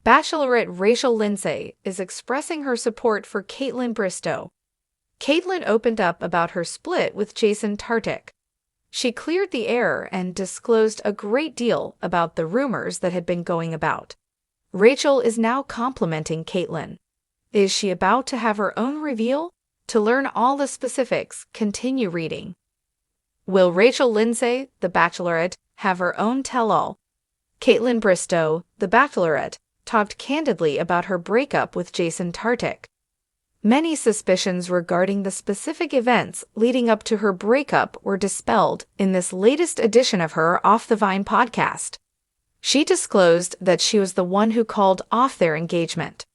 Bachelorette Rachel Lindsay is expressing her support for Kaitlyn Bristowe. Kaitlyn opened up about her split with Jason Tartick. She cleared the air and disclosed a great deal about the rumors that had been going about. Rachel is now complimenting Kaitlyn. Is she about to have her own reveal? To learn all the specifics, continue reading. Will Rachel Lindsay, the Bachelorette, have her own tell-all? Kaitlyn Bristowe, the Bachelorette, talked candidly about her breakup with Jason Tartick. Many suspicions regarding the specific events leading up to her breakup were dispelled in this latest edition of her Off the Vine podcast. She disclosed that she was the one who called off their engagement.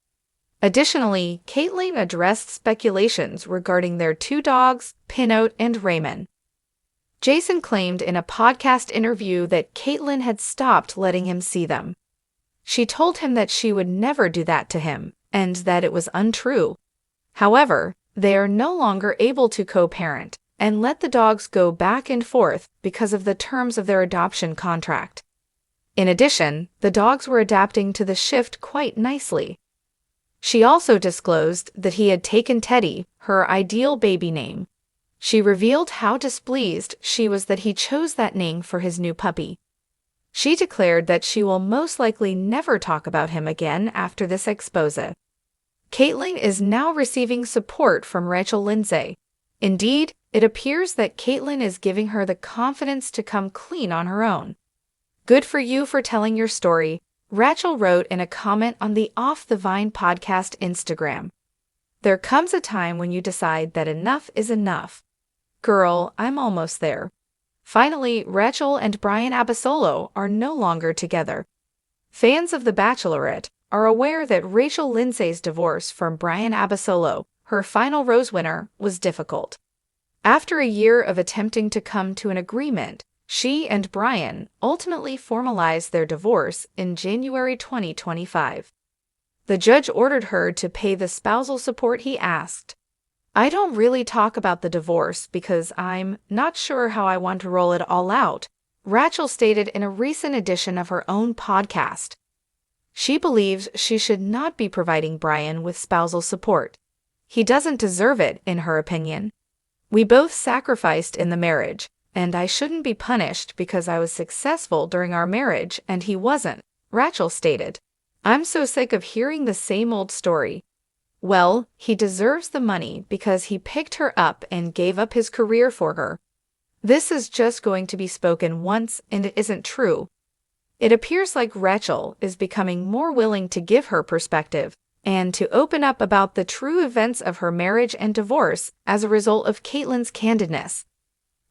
Additionally, Kaitlyn addressed speculations regarding their two dogs, Pinot and Raymond. Jason claimed in a podcast interview that Kaitlyn had stopped letting him see them. She told him that she would never do that to him, and that it was untrue. However, they are no longer able to co-parent and let the dogs go back and forth because of the terms of their adoption contract. In addition, the dogs were adapting to the shift quite nicely. She also disclosed that he had taken Teddy, her ideal baby name. She revealed how displeased she was that he chose that name for his new puppy. She declared that she will most likely never talk about him again after this expose. Kaitlyn is now receiving support from Rachel Lindsay. Indeed, it appears that Kaitlyn is giving her the confidence to come clean on her own. Good for you for telling your story, Rachel wrote in a comment on the Off the Vine podcast Instagram. There comes a time when you decide that enough is enough. Girl, I'm almost there. Finally, Rachel and Brian Abasolo are no longer together. Fans of The Bachelorette are aware that Rachel Lindsay's divorce from Brian Abasolo, her final rose winner, was difficult. After a year of attempting to come to an agreement, she and Brian ultimately formalized their divorce in January 2025. The judge ordered her to pay the spousal support he asked. I don't really talk about the divorce because I'm not sure how I want to roll it all out, Rachel stated in a recent edition of her own podcast. She believes she should not be providing Brian with spousal support. He doesn't deserve it, in her opinion. We both sacrificed in the marriage, and I shouldn't be punished because I was successful during our marriage and he wasn't, Rachel stated. I'm so sick of hearing the same old story. Well, he deserves the money because he picked her up and gave up his career for her. This is just going to be spoken once and it isn't true. It appears like Rachel is becoming more willing to give her perspective and to open up about the true events of her marriage and divorce as a result of Kaitlyn's candidness.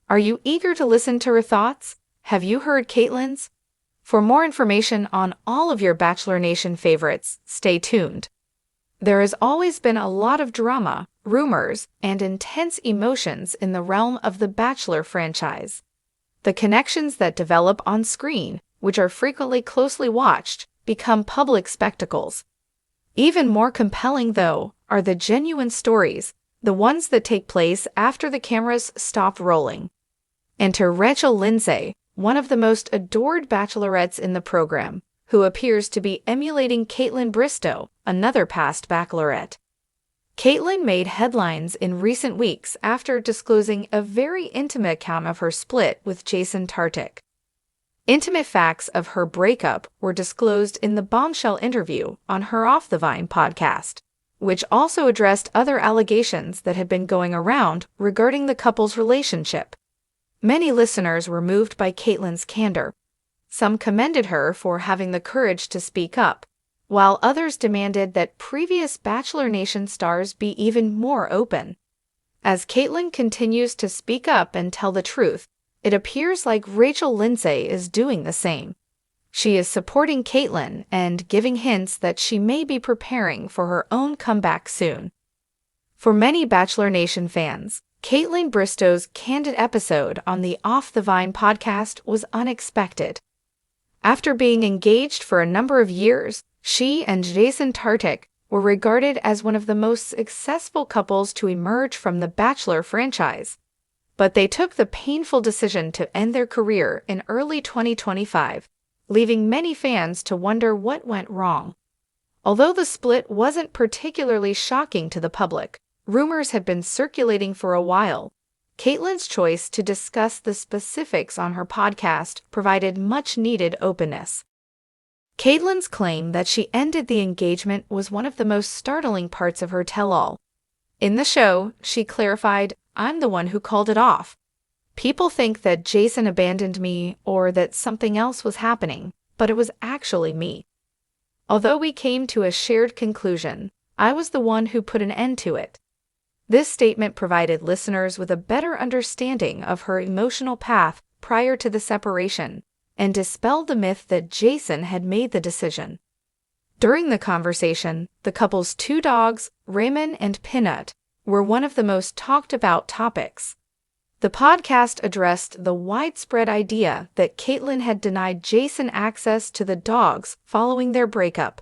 Are you eager to listen to her thoughts? Have you heard Kaitlyn's? For more information on all of your Bachelor Nation favorites, stay tuned. There has always been a lot of drama, rumors, and intense emotions in the realm of the Bachelor franchise. The connections that develop on screen, which are frequently closely watched, become public spectacles. Even more compelling, though, are the genuine stories, the ones that take place after the cameras stop rolling. Enter Rachel Lindsay, one of the most adored bachelorettes in the program, who appears to be emulating Kaitlyn Bristowe, another past bachelorette. Kaitlyn made headlines in recent weeks after disclosing a very intimate account of her split with Jason Tartick. Intimate facts of her breakup were disclosed in the Bombshell interview on her Off the Vine podcast, which also addressed other allegations that had been going around regarding the couple's relationship. Many listeners were moved by Kaitlyn's candor. Some commended her for having the courage to speak up, while others demanded that previous Bachelor Nation stars be even more open. As Kaitlyn continues to speak up and tell the truth, it appears like Rachel Lindsay is doing the same. She is supporting Kaitlyn and giving hints that she may be preparing for her own comeback soon. For many Bachelor Nation fans, Kaitlyn Bristowe's candid episode on the Off the Vine podcast was unexpected. After being engaged for a number of years, she and Jason Tartick were regarded as one of the most successful couples to emerge from the Bachelor franchise. But they took the painful decision to end their career in early 2025, leaving many fans to wonder what went wrong. Although the split wasn't particularly shocking to the public, rumors had been circulating for a while. Caitlyn's choice to discuss the specifics on her podcast provided much-needed openness. Caitlyn's claim that she ended the engagement was one of the most startling parts of her tell-all. In the show, she clarified, "I'm the one who called it off. People think that Jason abandoned me or that something else was happening, but it was actually me. Although we came to a shared conclusion, I was the one who put an end to it." This statement provided listeners with a better understanding of her emotional path prior to the separation and dispelled the myth that Jason had made the decision. During the conversation, the couple's 2 dogs, Raymond and Peanut, were one of the most talked about topics. The podcast addressed the widespread idea that Caitlyn had denied Jason access to the dogs following their breakup.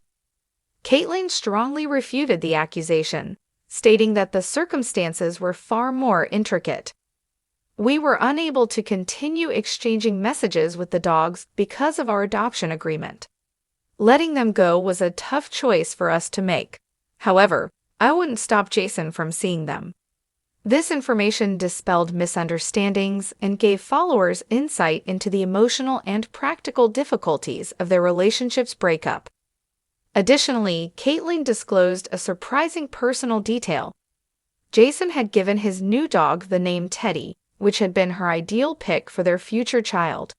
Caitlyn strongly refuted the accusation, stating that the circumstances were far more intricate. "We were unable to continue exchanging messages with the dogs because of our adoption agreement. Letting them go was a tough choice for us to make. However, I wouldn't stop Jason from seeing them." This information dispelled misunderstandings and gave followers insight into the emotional and practical difficulties of their relationship's breakup. Additionally, Caitlyn disclosed a surprising personal detail. Jason had given his new dog the name Teddy, which had been her ideal pick for their future child.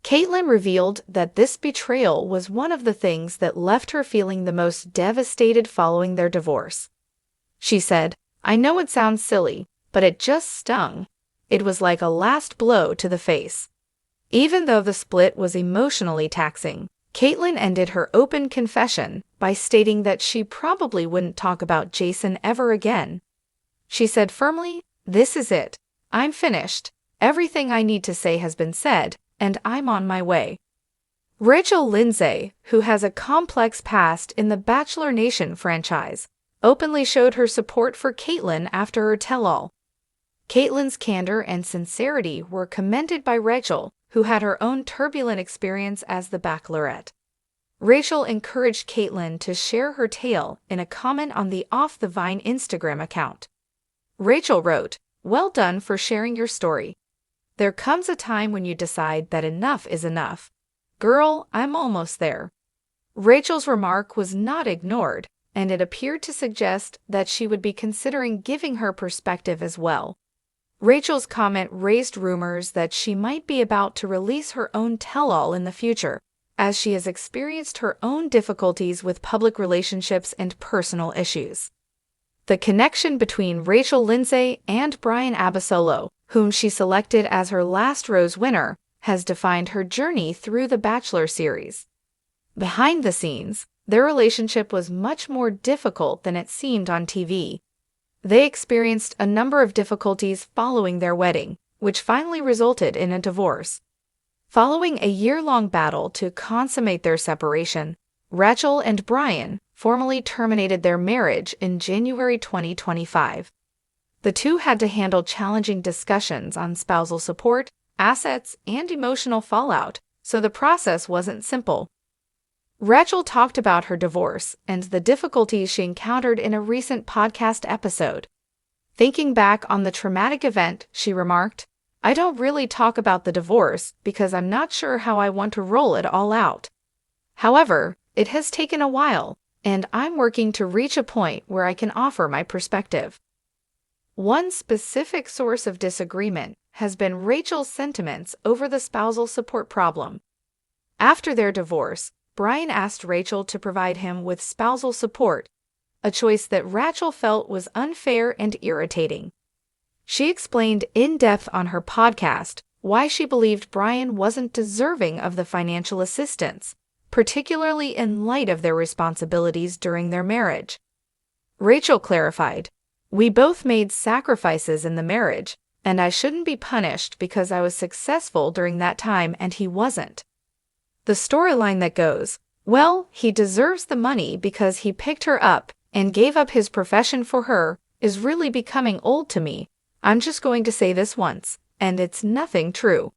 Caitlyn revealed that this betrayal was one of the things that left her feeling the most devastated following their divorce. She said, "I know it sounds silly, but it just stung. It was like a last blow to the face." Even though the split was emotionally taxing, Caitlyn ended her open confession by stating that she probably wouldn't talk about Jason ever again. She said firmly, "This is it. I'm finished. Everything I need to say has been said, and I'm on my way." Rachel Lindsay, who has a complex past in the Bachelor Nation franchise, openly showed her support for Caitlyn after her tell-all. Caitlyn's candor and sincerity were commended by Rachel, who had her own turbulent experience as the Bachelorette. Rachel encouraged Caitlyn to share her tale in a comment on the Off the Vine Instagram account. Rachel wrote, "Well done for sharing your story. There comes a time when you decide that enough is enough. Girl, I'm almost there." Rachel's remark was not ignored, and it appeared to suggest that she would be considering giving her perspective as well. Rachel's comment raised rumors that she might be about to release her own tell-all in the future, as she has experienced her own difficulties with public relationships and personal issues. The connection between Rachel Lindsay and Brian Abasolo, whom she selected as her last rose winner, has defined her journey through the Bachelor series. Behind the scenes, their relationship was much more difficult than it seemed on TV. They experienced a number of difficulties following their wedding, which finally resulted in a divorce. Following a year-long battle to consummate their separation, Rachel and Brian formally terminated their marriage in January 2025. The two had to handle challenging discussions on spousal support, assets, and emotional fallout, so the process wasn't simple. Rachel talked about her divorce and the difficulties she encountered in a recent podcast episode. Thinking back on the traumatic event, she remarked, "I don't really talk about the divorce because I'm not sure how I want to roll it all out. However, it has taken a while, and I'm working to reach a point where I can offer my perspective." One specific source of disagreement has been Rachel's sentiments over the spousal support problem. After their divorce, Brian asked Rachel to provide him with spousal support, a choice that Rachel felt was unfair and irritating. She explained in depth on her podcast why she believed Brian wasn't deserving of the financial assistance, particularly in light of their responsibilities during their marriage. Rachel clarified, "We both made sacrifices in the marriage, and I shouldn't be punished because I was successful during that time and he wasn't." The storyline that goes, "Well, he deserves the money because he picked her up and gave up his profession for her," is really becoming old to me. I'm just going to say this once, and it's nothing true.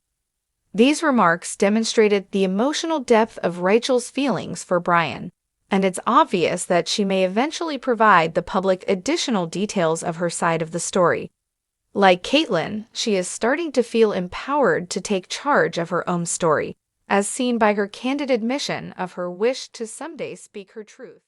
These remarks demonstrated the emotional depth of Rachel's feelings for Brian. and it's obvious that she may eventually provide the public additional details of her side of the story. Like Caitlyn, she is starting to feel empowered to take charge of her own story, as seen by her candid admission of her wish to someday speak her truth.